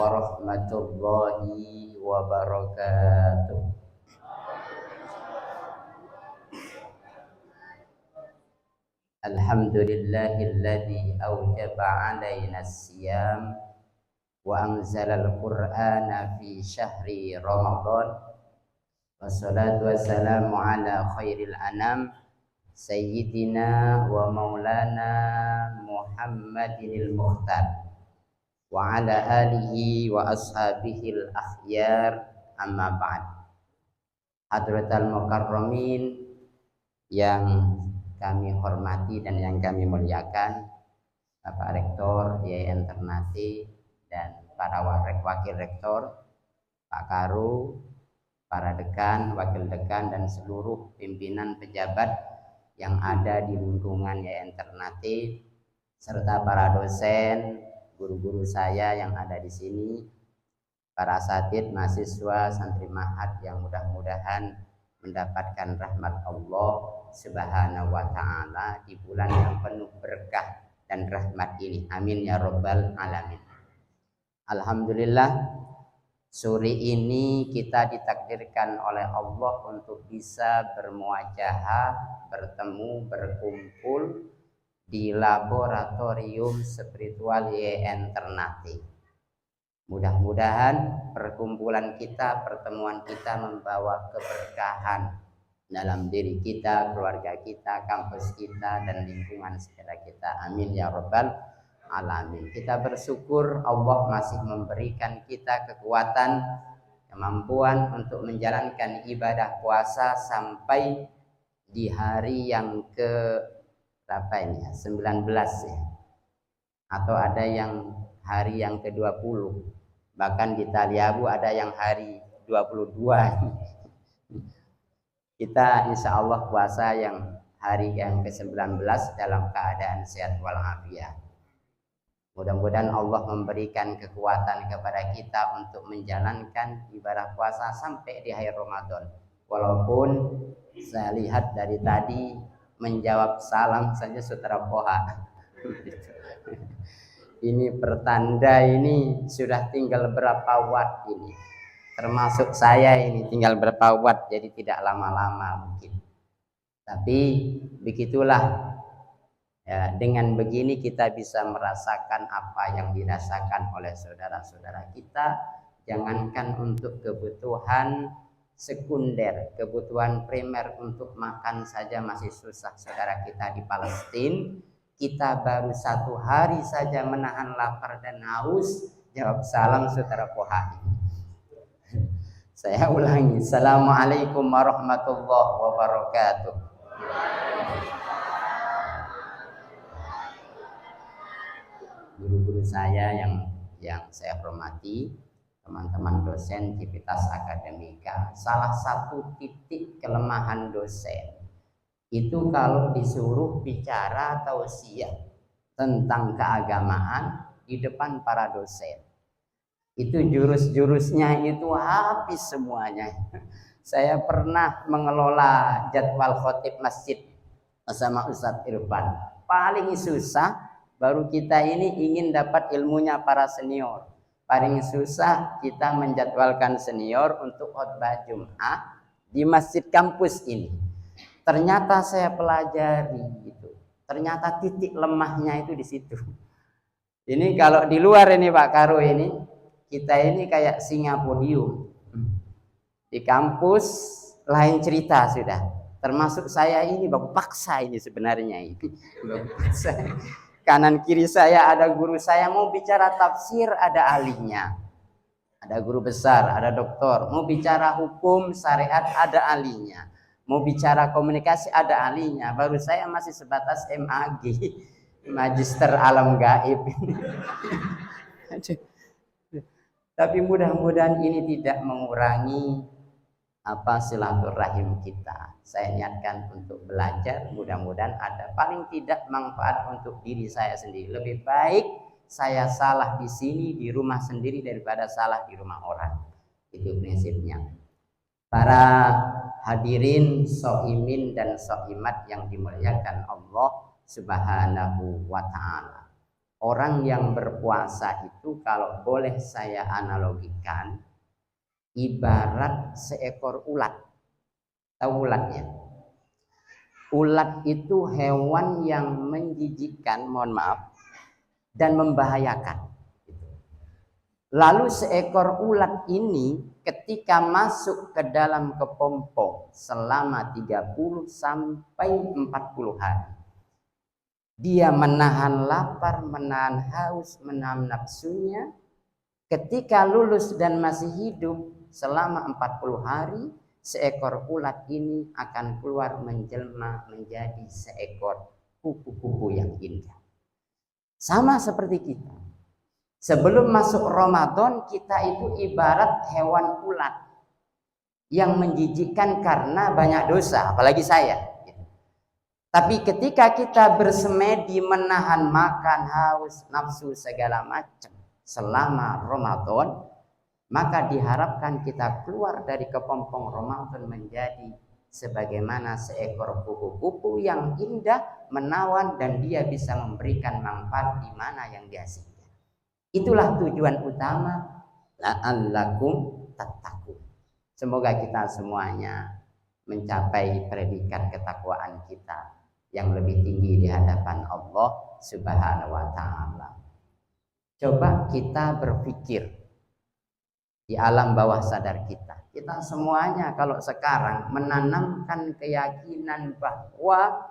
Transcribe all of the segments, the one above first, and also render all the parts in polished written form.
warahmatullahi wabarakatuh. Alhamdulillahilladzi awjaba alaina as-siyam wa anzalal qur'ana fi syahri Ramadan. Wassalatu wassalamu ala khairil anam sayyidina wa maulana Muhammadinil Mukhtar wa ala alihi wa ashabihil akhyar, amma ba'd. Hadratal mukarramin yang kami hormati dan yang kami muliakan, Bapak Rektor YN Ternate dan para wakil rektor, Pak Karu, para dekan, wakil dekan dan seluruh pimpinan pejabat yang ada di lingkungan YN Ternate, serta para dosen, guru-guru saya yang ada di sini, para asatidz, mahasiswa, santri ma'had yang mudah-mudahan mendapatkan rahmat Allah Subhanahu wa ta'ala di bulan yang penuh berkah dan rahmat ini. Amin ya rabbal alamin. Alhamdulillah, sore ini kita ditakdirkan oleh Allah untuk bisa bermuajahah, bertemu, berkumpul di laboratorium spiritual YN Ternate. Mudah-mudahan perkumpulan kita, pertemuan kita membawa keberkahan dalam diri kita, keluarga kita, kampus kita, dan lingkungan sekitar kita. Amin ya rabbal alamin. Kita bersyukur Allah masih memberikan kita kekuatan, kemampuan untuk menjalankan ibadah puasa sampai di hari yang ke berapa ini ya? 19 ya. Atau ada yang hari yang ke-20. Bahkan di Taliabu ada yang hari 22. Kita insya Allah puasa yang hari yang ke-19 dalam keadaan sehat walafiat. Mudah-mudahan Allah memberikan kekuatan kepada kita untuk menjalankan ibadah puasa sampai di akhir Ramadan. Walaupun saya lihat dari tadi menjawab salam saja sutra poha. Ini pertanda ini sudah tinggal berapa watt ini. Termasuk saya ini tinggal berapa watt, jadi tidak lama-lama mungkin. Tapi begitulah. Ya, dengan begini kita bisa merasakan apa yang dirasakan oleh saudara-saudara kita. Jangankan untuk kebutuhan sekunder, kebutuhan primer untuk makan saja masih susah saudara kita di Palestina. Kita baru 1 hari saja menahan lapar dan haus. Jawab salam saudara Pohani. Saya ulangi, assalamualaikum warahmatullahi wabarakatuh. Guru-guru saya yang saya hormati, teman-teman dosen Civitas Akademika, salah satu titik kelemahan dosen itu kalau disuruh bicara tausiah tentang keagamaan di depan para dosen, itu jurus-jurusnya itu habis semuanya. Saya pernah mengelola jadwal khotib masjid bersama Ustadz Irfan. Paling susah baru kita ini ingin dapat ilmunya para senior. Paling susah kita menjadwalkan senior untuk khutbah Jum'ah di masjid kampus ini. Ternyata saya pelajari itu. Ternyata titik lemahnya itu di situ. Ini kalau di luar ini Pak Karo ini, kita ini kayak singa podium. Di kampus lain cerita sudah. Termasuk saya ini baku paksa ini sebenarnya ini. Baku paksa. Kanan kiri saya ada guru saya, mau bicara tafsir ada ahlinya. Ada guru besar, ada doktor. Mau bicara hukum syariat ada ahlinya. Mau bicara komunikasi ada ahlinya. Baru saya masih sebatas MAG, Magister Alam Gaib. Tapi mudah-mudahan ini tidak mengurangi silaturahim kita. Saya niatkan untuk belajar, mudah-mudahan ada paling tidak manfaat untuk diri saya sendiri. Lebih baik saya salah di sini di rumah sendiri daripada salah di rumah orang. Itu prinsipnya. Para hadirin soimin dan soimat yang dimuliakan Allah Subhanahu wa ta'ala. Orang yang berpuasa itu kalau boleh saya analogikan ibarat seekor ulat. Tahu ulat ya? Ulat itu hewan yang menjijikkan, mohon maaf, dan membahayakan. Lalu seekor ulat ini ketika masuk ke dalam kepompong selama 30 sampai 40 hari. Dia menahan lapar, menahan haus, menahan nafsunya. Ketika lulus dan masih hidup selama 40 hari, seekor ulat ini akan keluar menjelma menjadi seekor kupu-kupu yang indah. Sama seperti kita. Sebelum masuk Ramadan, kita itu ibarat hewan ulat yang menjijikkan karena banyak dosa, apalagi saya. Tapi ketika kita bersemedi menahan makan, haus, nafsu segala macam selama Ramadan, maka diharapkan kita keluar dari kepompong Ramadan menjadi sebagaimana seekor kupu-kupu yang indah, menawan, dan dia bisa memberikan manfaat di mana yang dihasilkan. Itulah tujuan utama la'allakum tattaqun. Semoga kita semuanya mencapai predikat ketakwaan kita yang lebih tinggi di hadapan Allah Subhanahu wa taala. Coba kita berpikir di alam bawah sadar kita. Kita semuanya kalau sekarang menanamkan keyakinan bahwa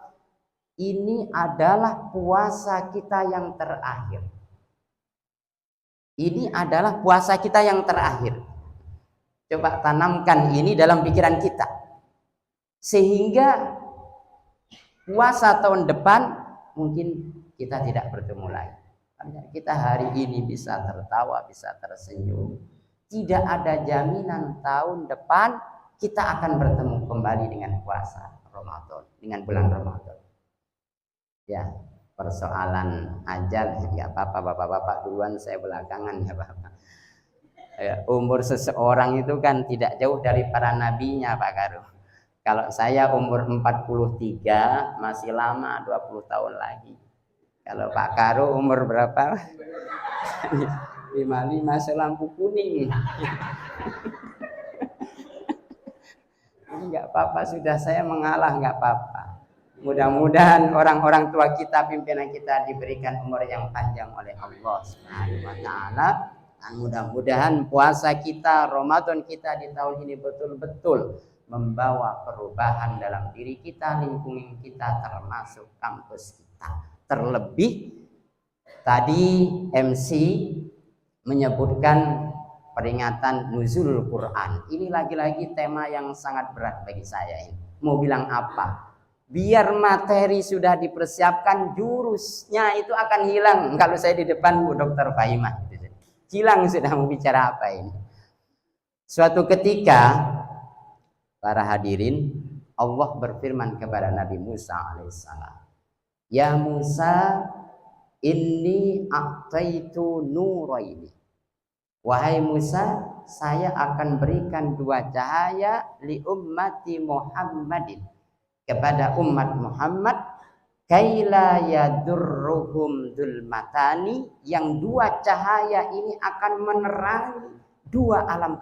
ini adalah puasa kita yang terakhir. Ini adalah puasa kita yang terakhir. Coba tanamkan ini dalam pikiran kita. Sehingga puasa tahun depan mungkin kita tidak bertemu lagi. Kita hari ini bisa tertawa, bisa tersenyum. Tidak ada jaminan tahun depan kita akan bertemu kembali dengan puasa Ramadan, dengan bulan Ramadan. Ya, persoalan ajal ya apa-apa, bapak-bapak duluan, saya belakangan ya bapak. Ya, umur seseorang itu kan tidak jauh dari para nabinya Pak Karu. Kalau saya umur 43 masih lama, 20 tahun lagi. Kalau Pak Karu umur berapa? 55 selampu kuning. Ini enggak apa-apa, sudah saya mengalah, enggak apa-apa. Mudah-mudahan orang-orang tua kita, pimpinan kita diberikan umur yang panjang oleh Allah Subhanahu wa taala. Dan mudah-mudahan puasa kita, Ramadan kita di tahun ini betul-betul membawa perubahan dalam diri kita, lingkungan kita, termasuk kampus kita. Terlebih tadi MC menyebutkan peringatan nuzul Quran. Ini lagi-lagi tema yang sangat berat bagi saya ini. Mau bilang apa? Biar materi sudah dipersiapkan, jurusnya itu akan hilang kalau saya di depan Bu Dr. Faimah. Hilang sudah mau bicara apa ini. Suatu ketika para hadirin, Allah berfirman kepada Nabi Musa alaihissalam, "Ya Musa, inni a'taitu nuraini." Wahai Musa, saya akan berikan dua cahaya li ummati Muhammadin, kepada umat Muhammad, kaila yadurruhum dzulmatani, yang dua cahaya ini akan menerangi dua alam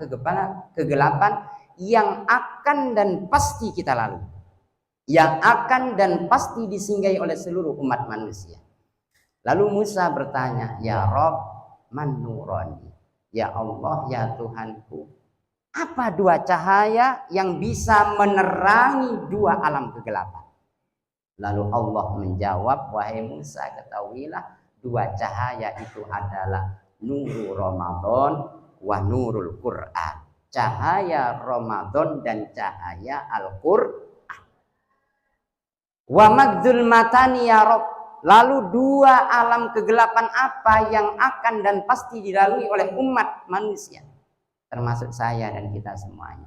kegelapan yang akan dan pasti kita lalui, yang akan dan pasti disinggahi oleh seluruh umat manusia. Lalu Musa bertanya, "Ya Rabb, man nurani?" Ya Allah, ya Tuhanku, apa dua cahaya yang bisa menerangi dua alam kegelapan? Lalu Allah menjawab, "Wahai Musa, ketahuilah dua cahaya itu adalah nurul Ramadan wa nurul Quran." Cahaya Ramadan dan cahaya Al-Quran. Wa magdzul matani ya Rabb. Lalu dua alam kegelapan apa yang akan dan pasti dilalui oleh umat manusia, termasuk saya dan kita semuanya?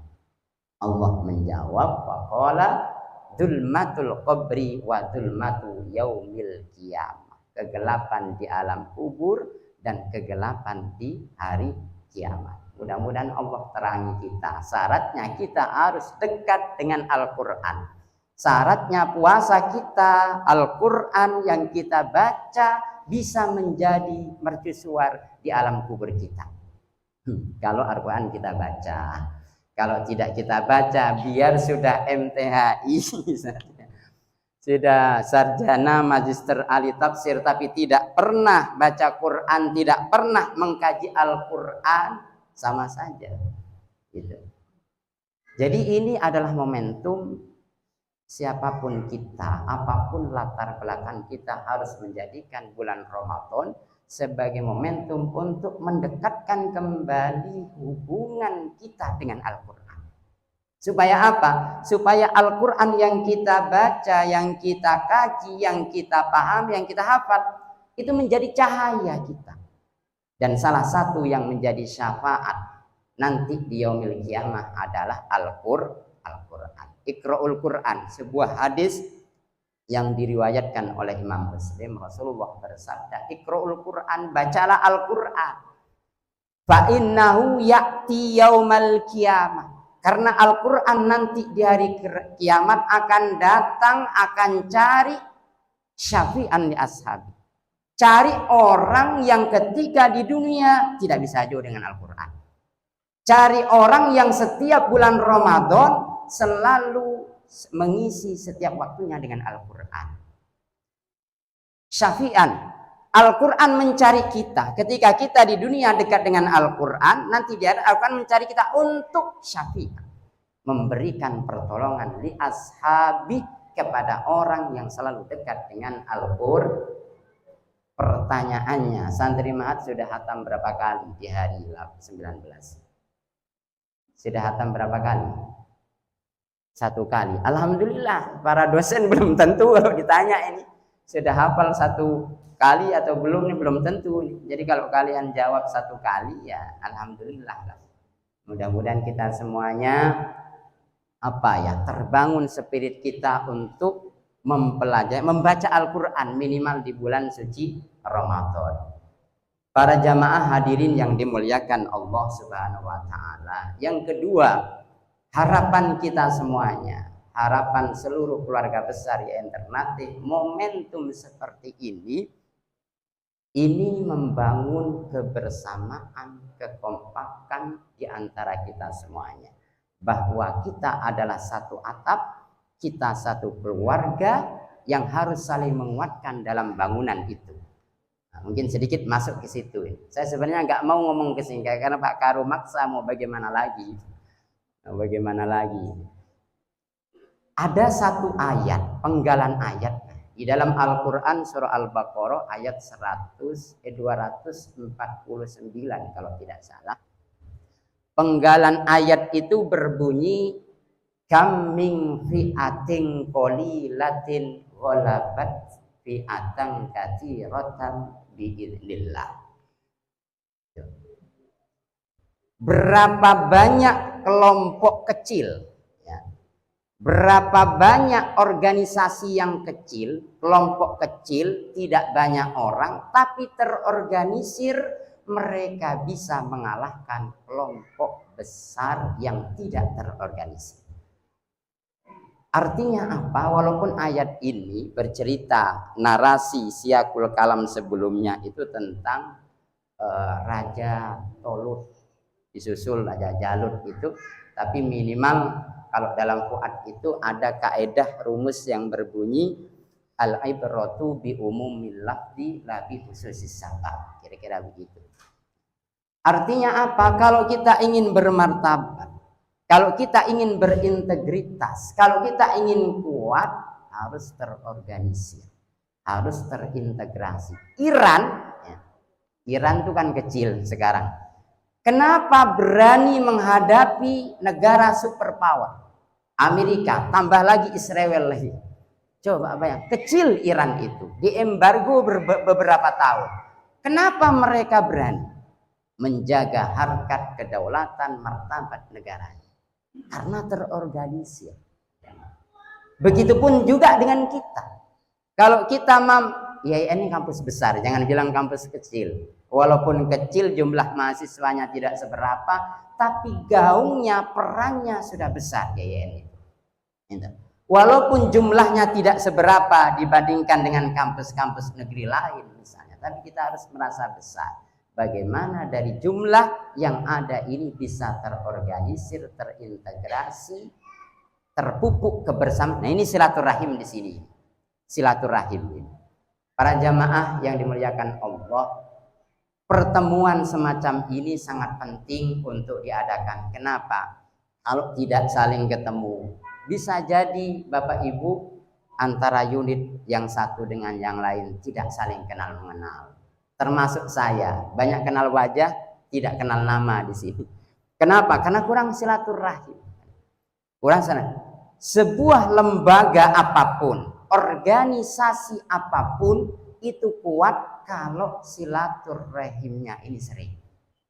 Allah menjawab, faqala dzulmatul qabri wa dzulmatu yaumil qiyamah. Kegelapan di alam kubur dan kegelapan di hari kiamat. Mudah-mudahan Allah terangi kita. Syaratnya kita harus dekat dengan Al-Quran. Syaratnya puasa kita, Al-Quran yang kita baca, bisa menjadi mercusuar di alam kubur kita. Kalau Al-Quran kita baca. Kalau tidak kita baca, biar sudah MTHI, sudah sarjana magister ahli tafsir, tapi tidak pernah baca Quran, tidak pernah mengkaji Al-Quran, sama saja. Gitu. Jadi ini adalah momentum siapapun kita, apapun latar belakang kita, harus menjadikan bulan Ramadan sebagai momentum untuk mendekatkan kembali hubungan kita dengan Al-Quran. Supaya apa? Supaya Al-Quran yang kita baca, yang kita kaji, yang kita pahami, yang kita hafal, itu menjadi cahaya kita. Dan salah satu yang menjadi syafaat nanti di yaumil qiyamah adalah Al-Quran. Iqra'ul Quran, sebuah hadis yang diriwayatkan oleh Imam Muslim. Rasulullah bersabda, Iqra'ul Quran, bacalah Al-Quran. Fa innahu ya'ti yaumal qiyamah. Karena Al-Quran nanti di hari kiamat akan datang, akan cari syafi'an li ashabi. Cari orang yang ketika di dunia tidak bisa jauh dengan Al-Quran. Cari orang yang setiap bulan Ramadan selalu mengisi setiap waktunya dengan Al-Quran. Syafi'an, Al-Quran mencari kita. Ketika kita di dunia dekat dengan Al-Quran, nanti dia akan mencari kita untuk syafi'an, memberikan pertolongan li ashabi, kepada orang yang selalu dekat dengan Al-Quran. Pertanyaannya, santri Mahat sudah hatam berapa kali di hari 19? Sudah hatam berapa kali? 1 kali. Alhamdulillah, para dosen belum tentu kalau ditanya ini sudah hafal 1 kali atau belum, ini belum tentu. Jadi kalau kalian jawab 1 kali, ya alhamdulillah. Mudah-mudahan kita semuanya terbangun spirit kita untuk mempelajari, membaca Al-Quran minimal di bulan suci Ramadan. Para jamaah hadirin yang dimuliakan Allah Subhanahu wa Ta'ala. Yang kedua, harapan kita semuanya, harapan seluruh keluarga besar ya Internatif, momentum seperti ini membangun kebersamaan, kekompakan di antara kita semuanya. Bahwa kita adalah satu atap, kita satu keluarga yang harus saling menguatkan dalam bangunan itu. Nah, mungkin sedikit masuk ke situ. Saya sebenarnya nggak mau ngomong ke sini karena Pak Karu maksa, mau bagaimana lagi. Ada satu ayat, penggalan ayat di dalam Al-Quran surah Al-Baqarah ayat 249 kalau tidak salah. Penggalan ayat itu berbunyi, kam min fi'atin qalilatin ghalabat fi'atan katsiratan biidznillah. Berapa banyak kelompok kecil, ya. Berapa banyak organisasi yang kecil, kelompok kecil, tidak banyak orang, tapi terorganisir, mereka bisa mengalahkan kelompok besar yang tidak terorganisir. Artinya apa? Walaupun ayat ini bercerita narasi siakul kalam sebelumnya itu tentang Raja Tolut disusul Raja Jalut itu, tapi minimal kalau dalam fuad itu ada kaedah rumus yang berbunyi al-ibratu bi umumil lafzi la bi khususis sabab. Kira-kira begitu. Artinya apa? Kalau kita ingin bermartabat, kalau kita ingin berintegritas, kalau kita ingin kuat, harus terorganisir, harus terintegrasi. Iran itu kan kecil sekarang. Kenapa berani menghadapi negara superpower? Amerika, tambah lagi Israel lagi. Coba bayang, kecil Iran itu, diembargo beberapa tahun. Kenapa mereka berani menjaga harkat kedaulatan martabat negaranya? Karena terorganisir. Begitupun juga dengan kita. Kalau kita ini kampus besar, jangan bilang kampus kecil. Walaupun kecil jumlah mahasiswanya tidak seberapa, tapi gaungnya, perannya sudah besar YIN itu. Walaupun jumlahnya tidak seberapa dibandingkan dengan kampus-kampus negeri lain misalnya, tapi kita harus merasa besar. Bagaimana dari jumlah yang ada ini bisa terorganisir, terintegrasi, terpupuk kebersamaan. Nah, ini silaturahim di sini. Silaturahim ini. Para jamaah yang dimuliakan Allah, pertemuan semacam ini sangat penting untuk diadakan. Kenapa? Kalau tidak saling ketemu, bisa jadi Bapak Ibu antara unit yang satu dengan yang lain tidak saling kenal mengenal. Termasuk saya, banyak kenal wajah, tidak kenal nama di sini. Kenapa? Karena kurang silaturahim. Kurang sana. Sebuah lembaga apapun, organisasi apapun itu kuat kalau silaturahimnya ini sering.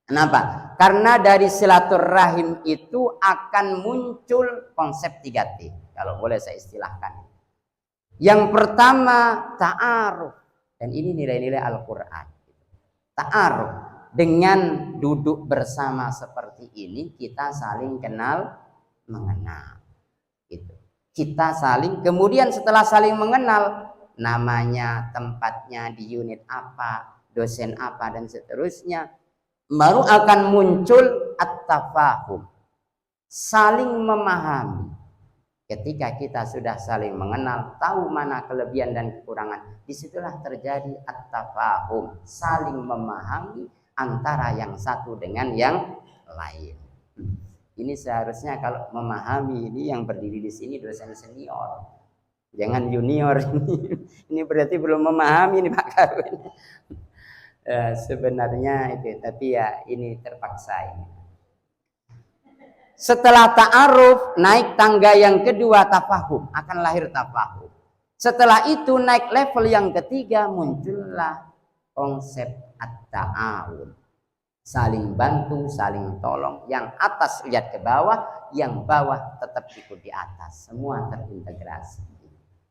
Kenapa? Karena dari silaturahim itu akan muncul konsep 3T. Kalau boleh saya istilahkan. Yang pertama ta'aruf. Dan ini nilai-nilai Al-Quran. Ta'aruf. Dengan duduk bersama seperti ini, kita saling kenal mengenal. Gitu. Kita saling, kemudian setelah saling mengenal, namanya, tempatnya, di unit apa, dosen apa, dan seterusnya, baru akan muncul at-tafahum, saling memahami. Ketika kita sudah saling mengenal, tahu mana kelebihan dan kekurangan, disitulah terjadi at-tafahum, saling memahami antara yang satu dengan yang lain. Ini seharusnya kalau memahami ini yang berdiri di sini dosen senior, jangan junior. Ini berarti belum memahami ini Pak Karun. Sebenarnya itu, tapi ya ini terpaksa ini. Setelah ta'aruf, naik tangga yang kedua tafahum, akan lahir tafahum. Setelah itu naik level yang ketiga, muncullah konsep at-ta'awun. Saling bantu, saling tolong. Yang atas lihat ke bawah, yang bawah tetap ikut di atas. Semua terintegrasi.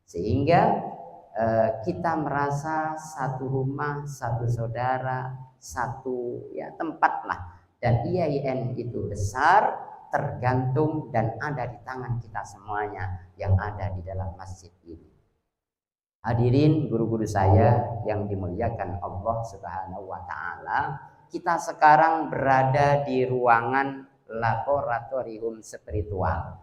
Sehingga kita merasa satu rumah, satu saudara, satu ya tempat lah. Dan IAIN itu besar, tergantung dan ada di tangan kita semuanya yang ada di dalam masjid ini. Hadirin guru-guru saya yang dimuliakan Allah Subhanahu wa taala, kita sekarang berada di ruangan laboratorium spiritual.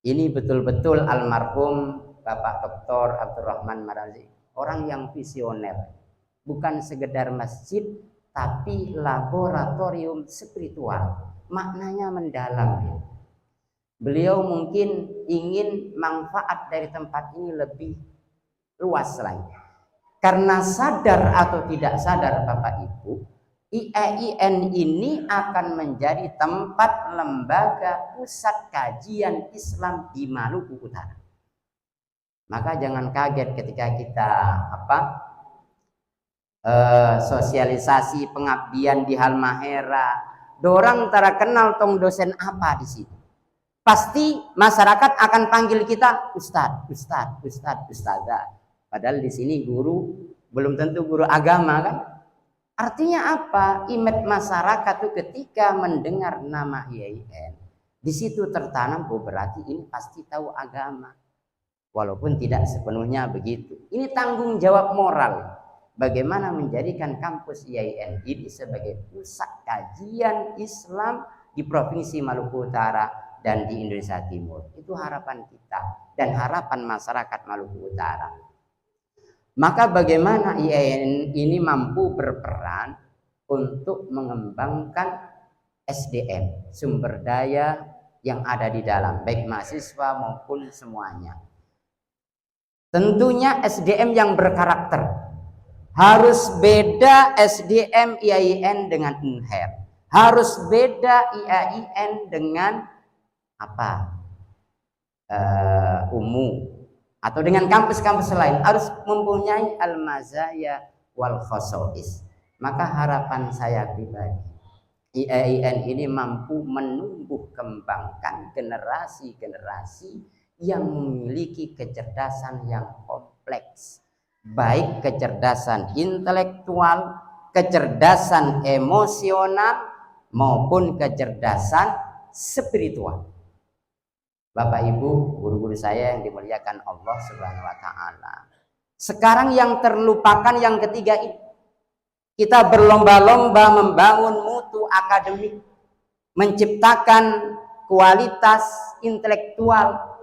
Ini betul-betul almarhum Bapak Dr. Abdurrahman Marazi, orang yang visioner. Bukan sekedar masjid, tapi laboratorium spiritual. Maknanya mendalam. Beliau mungkin ingin manfaat dari tempat ini lebih luas lagi. Karena sadar atau tidak sadar Bapak Ibu, IAIN ini akan menjadi tempat lembaga pusat kajian Islam di Maluku Utara. Maka jangan kaget ketika kita sosialisasi pengabdian di Halmahera, dorang tara kenal tong dosen apa di situ. Pasti masyarakat akan panggil kita ustadz, ustadz, ustadz, ustadzah. Padahal di sini guru belum tentu guru agama kan. Artinya apa? Image masyarakat itu ketika mendengar nama IAIN, di situ tertanam berarti ini pasti tahu agama. Walaupun tidak sepenuhnya begitu. Ini tanggung jawab moral. Bagaimana menjadikan kampus IAIN ini sebagai pusat kajian Islam di Provinsi Maluku Utara dan di Indonesia Timur. Itu harapan kita dan harapan masyarakat Maluku Utara. Maka bagaimana IAIN ini mampu berperan untuk mengembangkan SDM, sumber daya yang ada di dalam, baik mahasiswa maupun semuanya. Tentunya SDM yang berkarakter. Harus beda SDM IAIN dengan UNHER. Harus beda IAIN dengan UMU atau dengan kampus-kampus lain. Harus mempunyai al-mazaya wal khosois. Maka harapan saya pribadi, IAIN ini mampu menumbuh kembangkan generasi-generasi yang memiliki kecerdasan yang kompleks. Baik kecerdasan intelektual, kecerdasan emosional, maupun kecerdasan spiritual. Bapak Ibu, guru-guru saya yang dimuliakan Allah Subhanahu wa taala. Sekarang yang terlupakan yang ketiga ini. Kita berlomba-lomba membangun mutu akademik, menciptakan kualitas intelektual,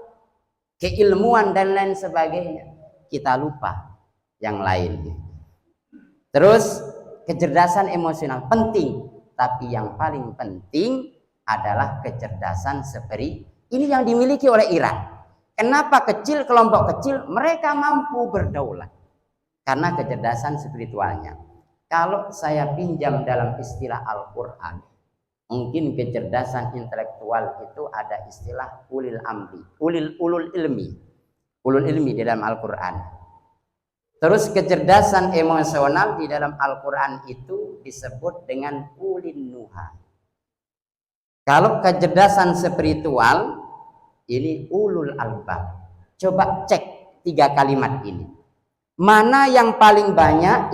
keilmuan dan lain sebagainya. Kita lupa yang lain. Terus kecerdasan emosional penting, tapi yang paling penting adalah kecerdasan spiritual. Ini yang dimiliki oleh Iran. Kenapa kelompok kecil mereka mampu berdaulat? Karena kecerdasan spiritualnya. Kalau saya pinjam dalam istilah Al-Quran, mungkin kecerdasan intelektual itu ada istilah ulil amri, ulul ilmi di dalam Al-Quran. Terus kecerdasan emosional di dalam Al-Quran itu disebut dengan ulin nuha. Kalau kecerdasan spiritual ini ulul albab. Coba cek 3 kalimat ini. Mana yang paling banyak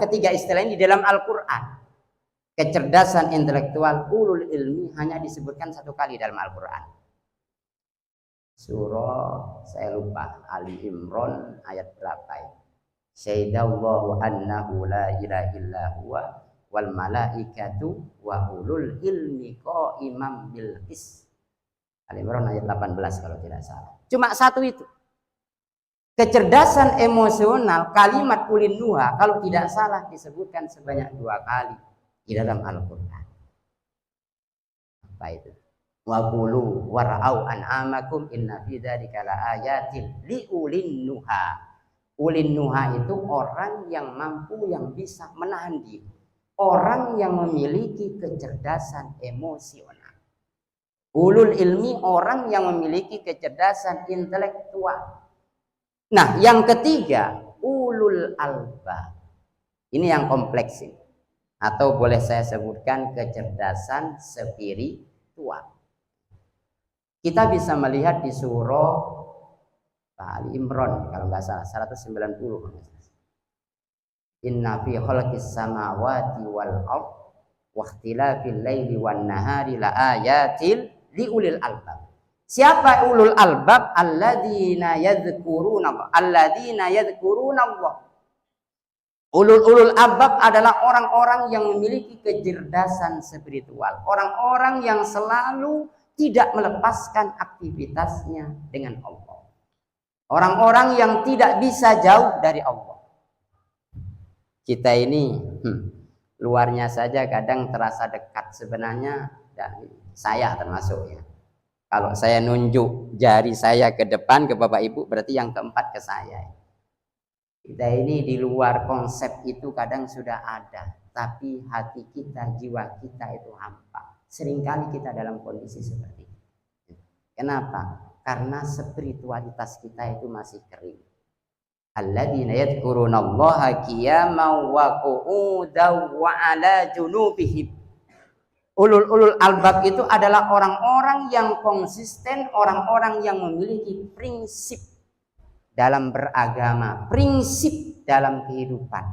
ketiga istilah ini di dalam Al-Quran? Kecerdasan intelektual ulul ilmi hanya disebutkan 1 kali dalam Al-Quran. Surah saya lupa, Ali Imran ayat berapa ya? Syahidallahu annahu la ilaha illa huwa wal malaikatu wa ulul ilmi qaimam bil qis. Ali Imran ayat 18 kalau tidak salah. Cuma 1 itu. Kecerdasan emosional kalimat ulin nuha kalau tidak salah disebutkan sebanyak 2 kali di dalam Al-Quran. Apa itu? Wa qulu wara'au an'amakum inna fi dzalika laayatin liulin nuha. Ulin nuha itu orang yang mampu, yang bisa menahan diri. Orang yang memiliki kecerdasan emosional. Ulul ilmi orang yang memiliki kecerdasan intelektual. Nah, yang ketiga, ulul albab. Ini yang kompleks ini. Atau boleh saya sebutkan kecerdasan spiritual. Kita bisa melihat di surah Ali Imran kalau nggak salah 190. Inna fi khalqis samawati wal ard wa ikhtilafil laili wan nahari la ayatil liulil albab. Siapa ulul albab? Alladzina yadhkuruna Allah. Ulul albab adalah orang-orang yang memiliki kecerdasan spiritual, orang-orang yang selalu tidak melepaskan aktivitasnya dengan Allah, orang-orang yang tidak bisa jauh dari Allah. Kita ini luarnya saja kadang terasa dekat, sebenarnya dan saya termasuk ya. Kalau saya nunjuk jari saya ke depan ke Bapak Ibu, berarti yang keempat ke saya. Kita ini di luar konsep itu kadang sudah ada, tapi hati kita, jiwa kita itu hampa. Seringkali kita dalam kondisi seperti itu. Kenapa? Karena spiritualitas kita itu masih kering. Alladzina yadhkurunallaha qiyaman wa qu'udan wa 'ala junubihim. Ulul albab itu adalah orang-orang yang konsisten, orang-orang yang memiliki prinsip dalam beragama, prinsip dalam kehidupan,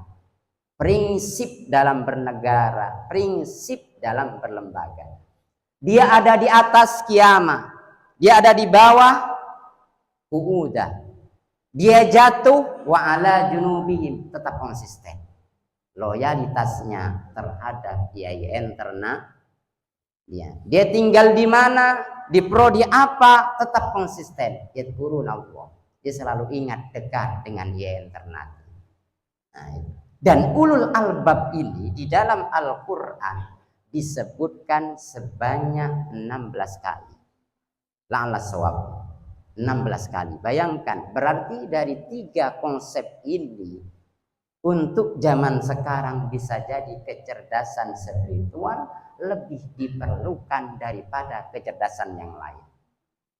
prinsip dalam bernegara, prinsip dalam berlembaga. Dia ada di atas qiyamah, dia ada di bawah qu'udah. Dia jatuh wa ala junubihim, tetap konsisten. Loyalitasnya terhadap biaya internal. Dia tinggal di mana, di prodi apa, tetap konsisten. Yadhkurun Allah. Dia selalu ingat dekat dengan dia internal. Nah, dan ulul albab ini di dalam Al-Quran disebutkan sebanyak 16 kali. La'alla shawab. 16 kali. Bayangkan, berarti dari 3 konsep ini untuk zaman sekarang bisa jadi kecerdasan spiritual lebih diperlukan daripada kecerdasan yang lain.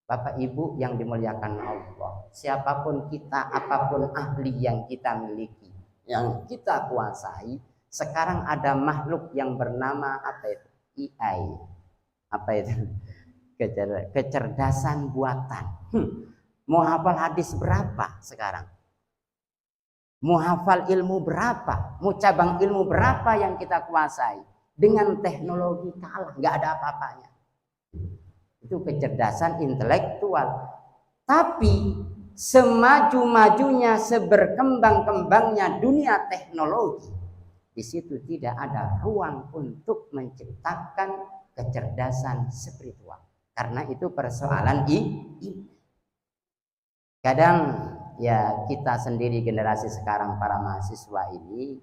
Bapak Ibu yang dimuliakan Allah, siapapun kita, apapun ahli yang kita miliki, yang kita kuasai, sekarang ada makhluk yang bernama apa itu? AI. Apa itu? Kecerdasan buatan. Mau hafal hadis berapa sekarang? Mau hafal ilmu berapa? Mau cabang ilmu berapa yang kita kuasai? Dengan teknologi kalah, nggak ada apa-apanya. Itu kecerdasan intelektual. Tapi semaju-majunya, seberkembang-kembangnya dunia teknologi, di situ tidak ada ruang untuk menciptakan kecerdasan spiritual. Karena itu persoalan kadang ya kita sendiri generasi sekarang para mahasiswa ini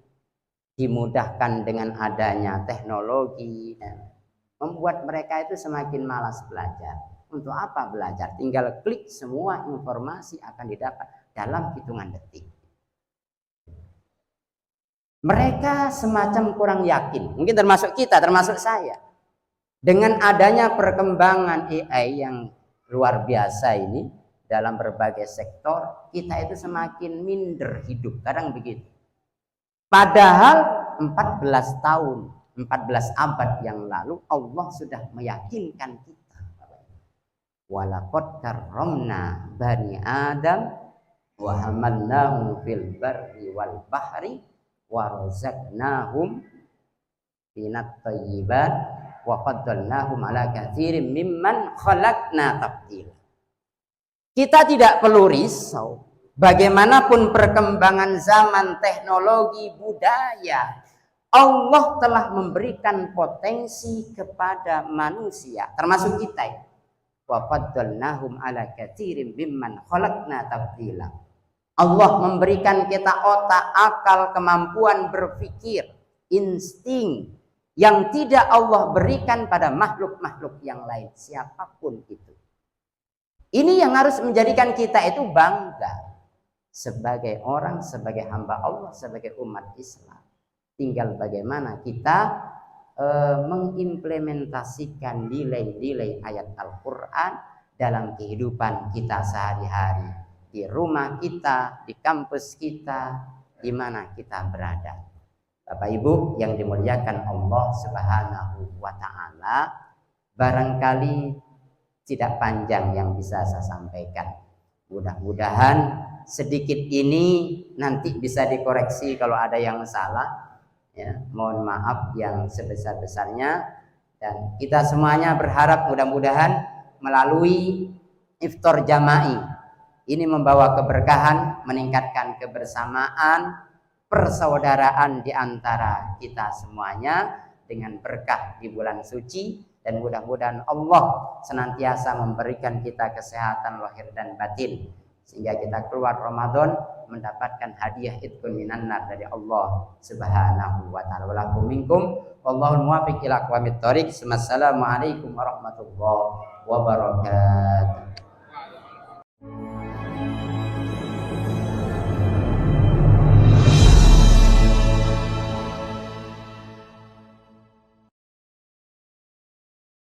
dimudahkan dengan adanya teknologi dan membuat mereka itu semakin malas belajar. Untuk apa belajar? Tinggal klik, semua informasi akan didapat dalam hitungan detik. Mereka semacam kurang yakin, mungkin termasuk kita, termasuk saya. Dengan adanya perkembangan AI yang luar biasa ini dalam berbagai sektor, kita itu semakin minder hidup, kadang begitu. Padahal 14 tahun, 14 abad yang lalu Allah sudah meyakinkan kita. Walaqad karramna bani Adam wa hamalnahum fil barri wal bahri wa razaqnahum minat thayyibat wa faddalnahum ala katsirin mimman khalaqna tafdila. Kita tidak perlu risau bagaimanapun perkembangan zaman, teknologi, budaya, Allah telah memberikan potensi kepada manusia termasuk kita. Wa faddalnahum ala katsirin mimman khalaqna tafdila. Allah memberikan kita otak, akal, kemampuan berpikir, insting yang tidak Allah berikan pada makhluk-makhluk yang lain, siapapun itu. Ini yang harus menjadikan kita itu bangga sebagai orang, sebagai hamba Allah, sebagai umat Islam. Tinggal bagaimana kita mengimplementasikan nilai-nilai ayat Al-Quran dalam kehidupan kita sehari-hari. Di rumah kita, di kampus kita, di mana kita berada. Bapak Ibu yang dimuliakan Allah Subhanahu wa Ta'ala, barangkali tidak panjang yang bisa saya sampaikan. Mudah-mudahan sedikit ini nanti bisa dikoreksi kalau ada yang salah. Ya, mohon maaf yang sebesar-besarnya, dan kita semuanya berharap mudah-mudahan melalui iftar jama'i ini membawa keberkahan, meningkatkan kebersamaan, persaudaraan di antara kita semuanya dengan berkah di bulan suci, dan mudah-mudahan Allah senantiasa memberikan kita kesehatan lahir dan batin sehingga kita keluar Ramadan mendapatkan hadiah itqun minan nar dari Allah Subhanahu wa Ta'ala. Walakum minkum wallahul muwaffiq ila aqwamit thoriq. Wassalamualaikum warahmatullahi wabarakatuh.